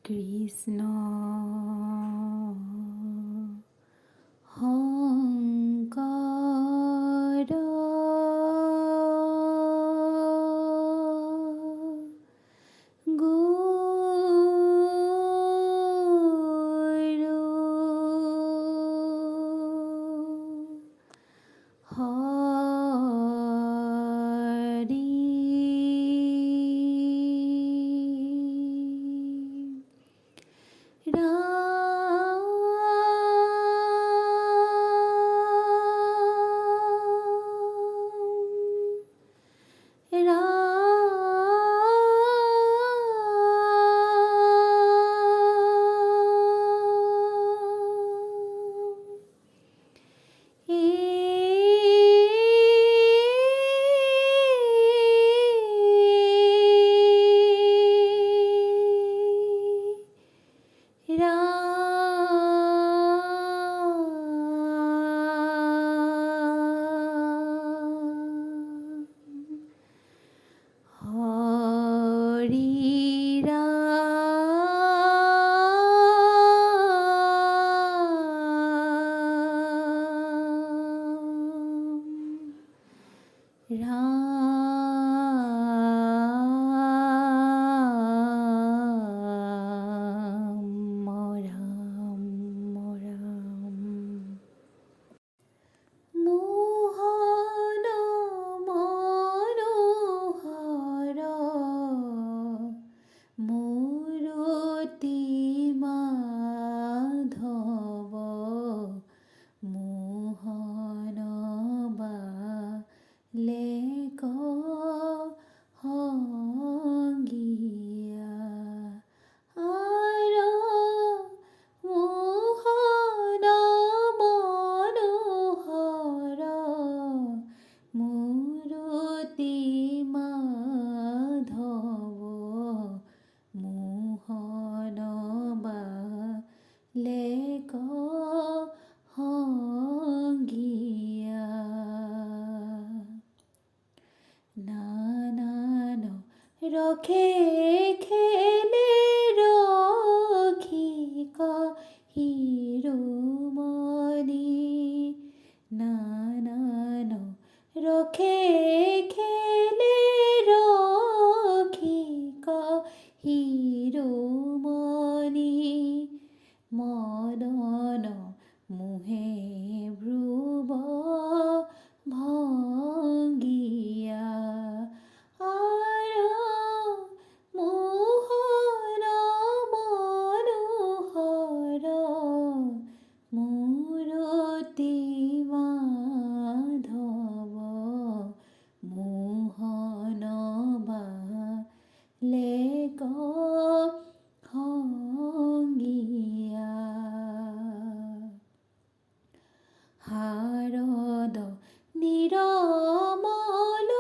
কৃষ্ণ হংকার গুরু হরি হরি রাম মোহন মনোহর মূরতি মাধব মোহন বালেক হঙ্গিয়া আর মোহন মনোহর মূরতি মাধব মোহন বালেক হঙ্গিয়া নানান রখে খেলে রখিক হিরুমণি নানান রখে খেলে রখিক হিরুমণি মদন মুহে ভ্রুব ভঙ্গিয়া আর মোহন মনোহর মূরতি মাধব মোহন বালেক হঙ্গিয়া হারদ নিরমল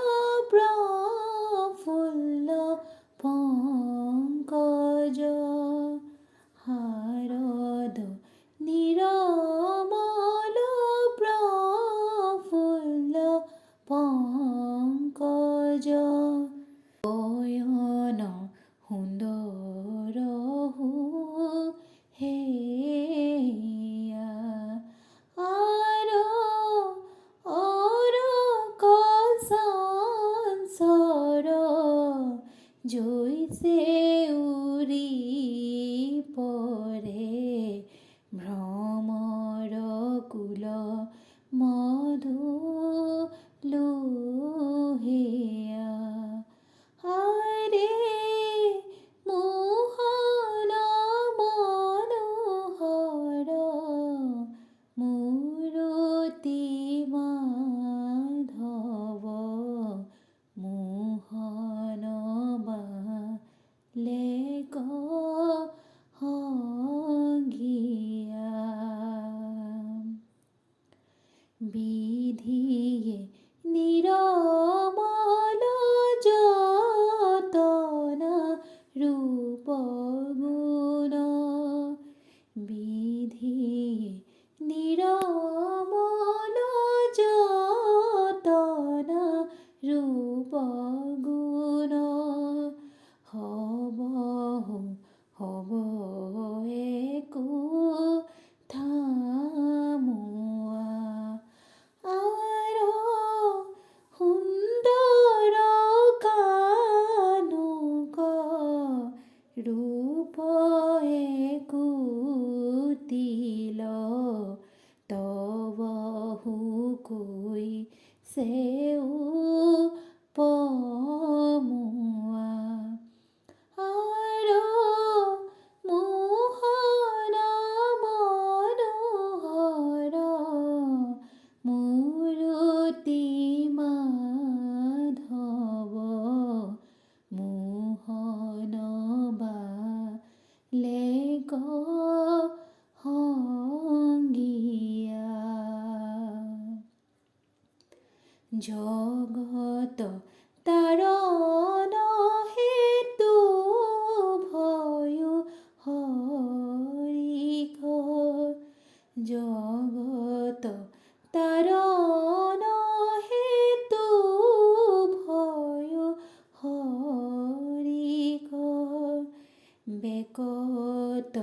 প্রফুল্ল পঙ্কজ হারদ নিরমল প্রফুল্ল পঙ্কজ অয়ন হুন্দর হেয়া আর সংসার জৈসে উরি পরে ভ্রমর কুল মধু লোহেয়া হরে মোহন মনোহর মূরতি মাধব মোহন বালেক হঙ্গিয়া বিধিয়ে নিরমল যতন রূপ গুণ বিধিয়ে নিরমল যতন রূপ গুণ হবহু ৰূপ একুটিল তব হুকৈ সেউ পমুৱা আৰু মোহন মনোহৰ মূৰতি মাধৱ মোহন বালে সংগীয়া জগত তাৰণ হেতু ভয়ো হৰিক জগত তাৰণ হেতু ভয়ো হৰিক বেকত